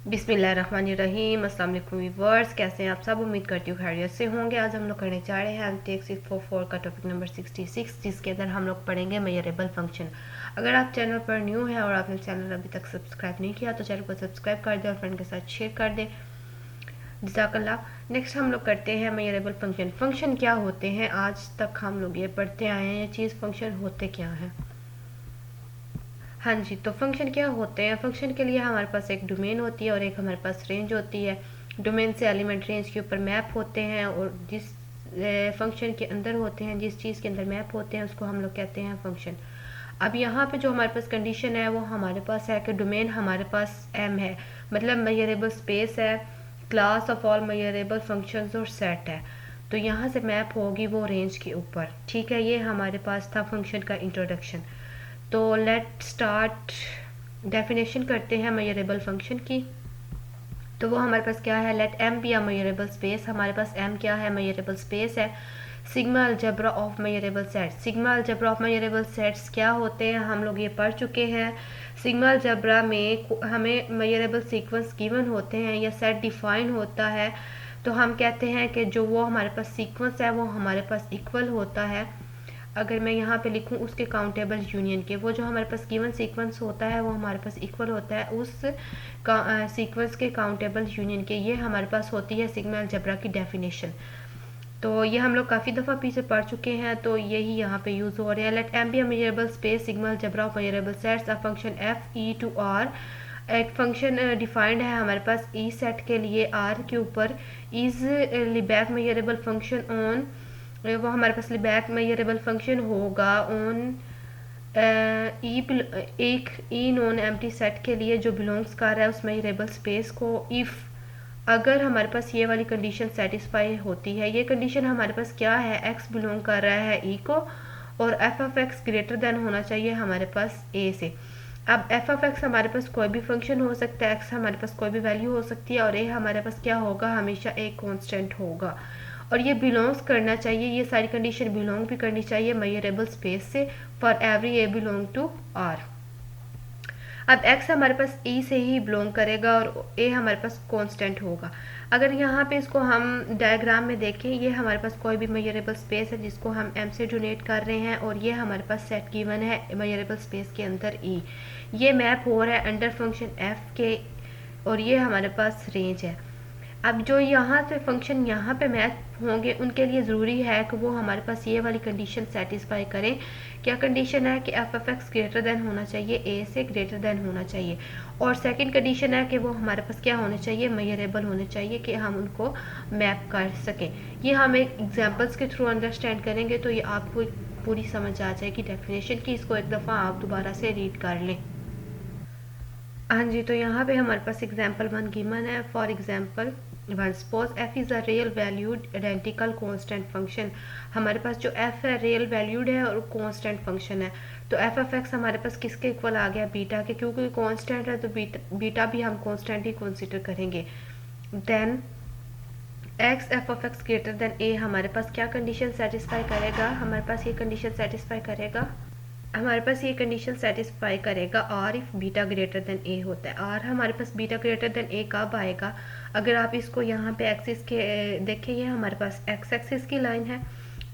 बिस्मिल्लाहिर्रहमानिर्रहीम। अस्सलाम वालेकुम व्यूअर्स, कैसे हैं आप सब? उम्मीद करती हूँ खैरियत से होंगे। आज हम लोग करने जा रहे हैं टेक 644 का टॉपिक नंबर 66, जिसके अंदर हम लोग पढ़ेंगे मेजरेबल फंक्शन। अगर आप चैनल पर न्यू हैं और आपने चैनल अभी तक सब्सक्राइब नहीं किया तो चैनल को सब्सक्राइब कर दें और फ्रेंड के साथ शेयर कर दें। जज़ाकल्लाह। नेक्स्ट हम लोग करते हैं मेजरेबल फंक्शन। फंक्शन क्या होते हैं? आज तक हम लोग ये पढ़ते आए हैं ये चीज़, फंक्शन होते क्या हैं। हाँ जी, तो फंक्शन क्या होते हैं? फंक्शन के लिए हमारे पास एक डोमेन होती है और एक हमारे पास रेंज होती है। डोमेन से एलिमेंट रेंज के ऊपर मैप होते हैं और जिस फंक्शन के अंदर होते हैं, जिस चीज़ के अंदर मैप होते हैं, उसको हम लोग कहते हैं फंक्शन। अब यहाँ पे जो हमारे पास कंडीशन है वो हमारे पास है कि डोमेन हमारे पास एम है, मतलब मेजरेबल स्पेस है, class of all measurable functions और सेट है। तो यहाँ से मैप होगी वो रेंज के ऊपर। ठीक है, ये हमारे पास था फंक्शन का इंट्रोडक्शन। तो लेट स्टार्ट। डेफिनेशन करते हैं मेजरेबल फंक्शन की। तो वो हमारे पास क्या है? Let M be a measurable space. हमारे पास एम क्या है? मेजरेबल स्पेस है। Sigma algebra of measurable sets. Sigma algebra of measurable sets क्या होते हैं हम लोग ये पढ़ चुके हैं। सिग्मा अलजेब्रा में हमें मेजरेबल सीक्वेंस गिवन होते हैं या सेट डिफाइन होता है, तो हम कहते हैं कि जो वो हमारे पास सीक्वेंस है वो हमारे पास इक्वल होता है। अगर मैं यहाँ पे लिखूँ उसके काउंटेबल यूनियन के, वो जो हमारे पास गिवन सीक्वेंस होता है वो हमारे पास इक्वल होता है उस सीक्वेंस के काउंटेबल यूनियन के। ये हमारे पास होती है सिग्मा अलजेब्रा की डेफिनेशन। तो ये हम लोग काफ़ी दफ़ा पीछे पढ़ चुके हैं, तो यही यहाँ पे यूज़ हो रहा है। Let M be a measurable space sigma algebra of measurable sets a function f E to R. एक फंक्शन डिफाइंड है हमारे पास ई सेट के लिए आर के ऊपर। इज लिबैक मेजरेबल फंक्शन ऑन, वो हमारे पास लिबैक मेजरेबल फंक्शन होगा ऑन एक ई नॉन एम्प्टी सेट के लिए जो बिलोंग्स कर रहा है उस मेजरेबल स्पेस को। इफ़ अगर हमारे पास ये वाली कंडीशन सेटिस्फाई होती है, ये कंडीशन हमारे पास क्या है? एक्स बिलोंग कर रहा है ई को और F of X greater then होना चाहिए हमारे पास ए से। अब एफ ऑफ एक्स हमारे पास कोई भी फंक्शन हो सकता है, एक्स हमारे पास कोई भी वैल्यू हो सकती है और ए हमारे पास क्या होगा? हमेशा एक कांस्टेंट होगा और ये बिलोंग्स करना चाहिए, ये सारी कंडीशन बिलोंग भी करनी चाहिए मेजरेबल स्पेस से for every a belong to R. अब x हमारे पास e से ही बिलोंग करेगा और a हमारे पास कांस्टेंट होगा। अगर यहाँ पे इसको हम डायग्राम में देखें, ये हमारे पास कोई भी मेजरेबल स्पेस है जिसको हम m से डोनेट कर रहे हैं और ये हमारे पास सेट गिवन है मेजरेबल स्पेस के अंदर e। ये मैप हो रहा है अंडर फंक्शन f के और ये हमारे पास रेंज है। अब जो यहाँ से फंक्शन यहाँ पे मैच होंगे उनके लिए ज़रूरी है कि वो हमारे पास ये वाली कंडीशन सेटिस्फाई करें। क्या कंडीशन है? कि F F x greater then होना चाहिए, ए से ग्रेटर देन होना चाहिए। और सेकंड कंडीशन है कि वो हमारे पास क्या होने चाहिए? मेजरेबल होने चाहिए कि हम उनको मैप कर सकें। ये हम एक एग्जांपल्स के थ्रू अंडरस्टैंड करेंगे तो ये आपको पूरी समझ आ जाएगी डेफिनेशन की। इसको एक दफ़ा आप दोबारा से रीड कर लें। हाँ जी, तो यहाँ पे हमारे पास एग्जाम्पल वन गिवन है। For example one, suppose F is a real valued identical constant function. हमारे पास जो एफ है रियल वैल्यूड है और कांस्टेंट फंक्शन है, तो एफ एफ एक्स हमारे पास किसके इक्वल आ गया? बीटा के, क्योंकि कांस्टेंट है तो बीटा भी हम कांस्टेंट ही कंसिडर करेंगे। Then X F of X greater than A हमारे पास क्या कंडीशन सेटिस्फाई करेगा? हमारे पास ये कंडीशन सेटिस्फाई करेगा, हमारे पास ये कंडीशन सेटिस्फाई करेगा or if beta greater than A होता है। आर हमारे पास बीटा ग्रेटर देन ए कब आएगा? अगर आप इसको यहाँ पे एक्सिस के देखें, ये हमारे पास एक्स एक्सिस की लाइन है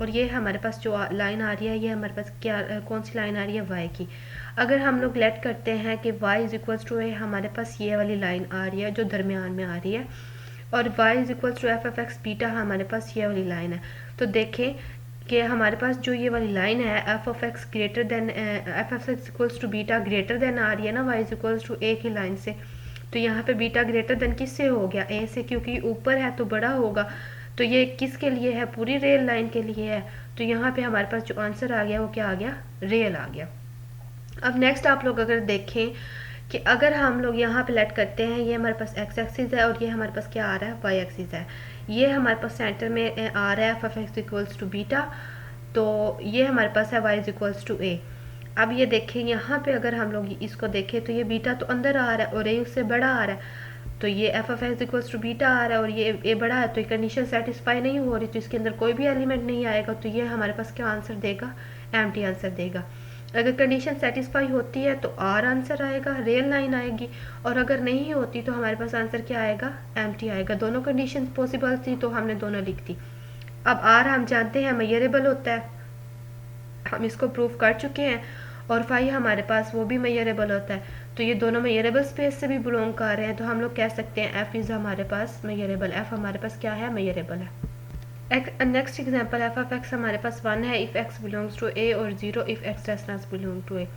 और ये हमारे पास जो लाइन आ रही है ये हमारे पास क्या कौन सी लाइन आ रही है? वाई की। अगर हम लोग लेट करते हैं कि वाई इज इक्वल्स टू ए, हमारे पास ये वाली लाइन आ रही है जो दरमियान में आ रही है और y is equals to f F x beta, हमारे पास ये वाली लाइन है। तो देखें कि हमारे पास जो ये वाली लाइन है F of X greater than F F x equals to beta greater than आ रही है ना Y is equals to A की लाइन से। तो यहाँ पे बीटा ग्रेटर देन किससे हो गया? ए से, क्योंकि ऊपर है तो बड़ा होगा। तो ये किसके लिए है? पूरी रेल लाइन के लिए है। तो यहाँ पे हमारे पास जो आंसर आ गया वो क्या आ गया? रियल आ गया। अब नेक्स्ट आप लोग अगर देखें कि अगर हम लोग यहाँ पे लेट करते हैं, ये हमारे पास एक्स एक्सिस है और ये हमारे पास क्या आ रहा है? वाई एक्सिस है। ये हमारे पास सेंटर में आ रहा है f F x equals to beta, तो ये हमारे पास है वाई इज इक्वल्स टू ए। अब ये देखें यहाँ पे अगर हम लोग इसको देखें तो ये बीटा तो अंदर आ रहा है और ए उससे बड़ा आ रहा है, तो ये F F x equals to beta आ रहा है और ये ए बड़ा है, तो ये कंडीशन सेटिस्फाई नहीं हो रही, तो इसके अंदर कोई भी एलिमेंट नहीं आएगा, तो ये हमारे पास क्या आंसर देगा? एम्प्टी आंसर देगा। अगर कंडीशन सेटिस्फाई होती है तो आर आंसर आएगा, रियल लाइन आएगी, और अगर नहीं होती तो हमारे पास आंसर क्या आएगा, एम्प्टी आएगा। दोनों कंडीशन पॉसिबल थी तो हमने दोनों लिख दी। अब आर हम जानते हैं मेजरेबल होता है, हम इसको प्रूव कर चुके हैं, और फाई हमारे पास वो भी मेजरेबल होता है, तो ये दोनों मेजरेबल स्पेस से भी बिलोंग कर रहे हैं, तो हम लोग कह सकते हैं एफ इज़ हमारे पास मेजरेबल, एफ हमारे पास क्या है, मेजरेबल है। Next example F of X हमारे पास 1 है if X belongs to A, और 0 if X does not belong to ए।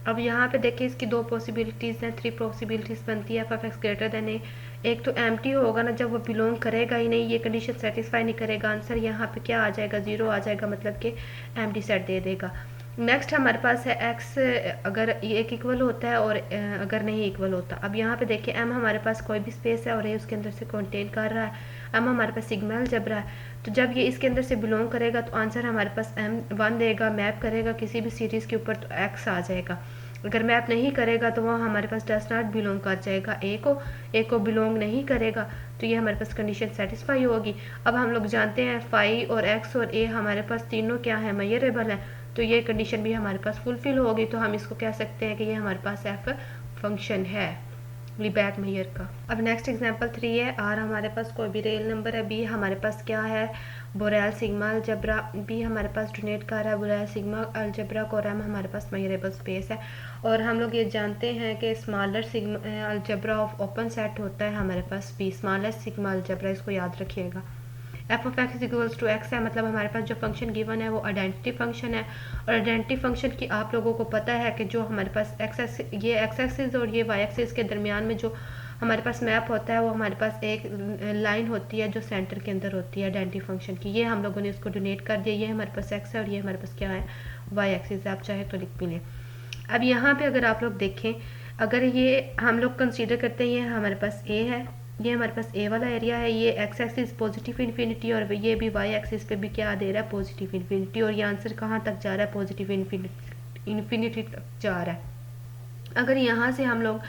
अब यहाँ पे देखिए इसकी दो पॉसिबिलिटीज़ हैं, 3 पॉसिबिलिटीज़ बनती है F of X greater than A. एक तो एम्प्टी होगा ना, जब वो बिलोंग करेगा ही नहीं, ये कंडीशन सेटिस्फाई नहीं करेगा, आंसर यहाँ पे क्या आ जाएगा, 0 आ जाएगा, मतलब कि एम्प्टी सेट दे देगा। नेक्स्ट हमारे पास है एक्स अगर ये एक इक्वल होता है और अगर नहीं इक्वल होता। अब यहाँ पे देखिए एम हमारे पास कोई भी स्पेस है और ये उसके अंदर से कंटेन कर रहा है, एम हमारे पास सिग्मा अलजेब्रा है, तो जब ये इसके अंदर से बिलोंग करेगा तो आंसर हमारे पास M1 देगा, मैप करेगा किसी भी सीरीज़ के ऊपर तो एक्स आ जाएगा। अगर मैप नहीं करेगा तो वह हमारे पास डज नॉट बिलोंग कर जाएगा, ए को बिलोंग नहीं करेगा, तो ये हमारे पास कंडीशन सेटिस्फाई होगी। अब हम लोग जानते हैं फाई और एक्स और ए हमारे पास तीनों क्या है, मेजरेबल है, तो ये कंडीशन भी हमारे पास फुलफिल होगी, तो हम इसको कह सकते हैं कि ये हमारे पास एफ फंक्शन है बैक मेयर का। अब नेक्स्ट एग्जांपल 3 है, आर हमारे पास कोई भी रियल नंबर है, बी हमारे पास क्या है, बोरेल सिग्मा अलजेब्रा, बी हमारे पास डोनेट कर रहा है बोरेल सिग्मा अलजेब्रा को, और एम हमारे पास मेजरेबल स्पेस है, और हम लोग ये जानते हैं कि smaller sigma algebra of open set होता है हमारे पास बी, स्मॉलर सिग्मा अलजेब्रा, इसको याद रखिएगा। F of x equals to x है, मतलब हमारे पास जो फंक्शन गिवन है वो आइडेंटिटी फंक्शन है, और आइडेंटिटी फंक्शन की आप लोगों को पता है कि जो हमारे पास ये एक्स एक्सिस और ये वाई एक्सिस के दरमियान में जो हमारे पास मैप होता है वो हमारे पास एक लाइन होती है जो सेंटर के अंदर होती है आइडेंटिटी फंक्शन की, ये हम लोगों ने इसको डोनेट कर दिया, ये हमारे पास एक्स है और ये हमारे पास क्या है, वाई एक्सिस है, आप चाहे तो लिख भी लें। अब यहाँ पे अगर आप लोग देखें, अगर ये हम लोग कंसीडर करते हैं ये हमारे पास ए है, ये हमारे पास ए वाला एरिया है, ये एक्स एक्सिस पॉजिटिव इन्फिनिटी और ये भी वाई एक्सिस पे भी क्या दे रहा है, पॉजिटिव इन्फिनिटी, और ये आंसर कहाँ तक जा रहा है, पॉजिटिव इन्फिनिटी तक जा रहा है। अगर यहाँ से हम लोग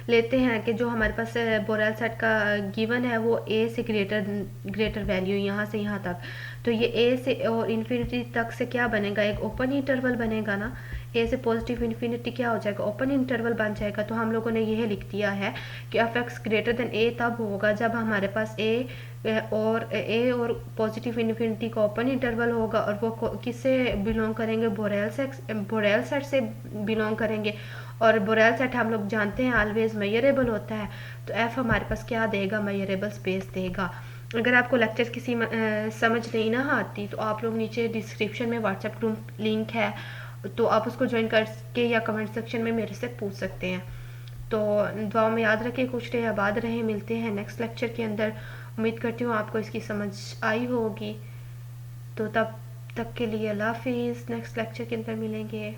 लेते हैं कि जो हमारे पास बोरेल सेट का गिवन है वो ए से ग्रेटर वैल्यू यहाँ से यहाँ तक, तो ये ए से और इन्फिनिटी तक से क्या बनेगा, एक ओपन इंटरवल बनेगा ना, ए से पॉजिटिव इन्फिनिटी क्या हो जाएगा, ओपन इंटरवल बन जाएगा। तो हम लोगों ने यह लिख दिया है कि एफ एक्स ग्रेटर देन ए तब होगा जब हमारे पास ए और पॉजिटिव इन्फिनिटी का ओपन इंटरवल होगा, और वो किससे बिलोंग करेंगे, बोरेल सेट से बिलोंग करेंगे, और बोरेल सेट हम लोग जानते हैं ऑलवेज मेजरेबल होता है, तो एफ हमारे पास क्या देगा, मेजरेबल स्पेस देगा। अगर आपको लेक्चर किसी समझ नहीं ना आती तो आप लोग नीचे डिस्क्रिप्शन में व्हाट्सएप ग्रुप लिंक है, तो आप उसको ज्वाइन करके या कमेंट सेक्शन में मेरे से पूछ सकते हैं। तो दुआ में याद रखें, खुश रहे, आबाद रहे, मिलते हैं नेक्स्ट लेक्चर के अंदर। उम्मीद करती हूँ आपको इसकी समझ आई होगी, तो तब तक के लिए अल्लाह हाफिज़, नेक्स्ट लेक्चर के अंदर मिलेंगे।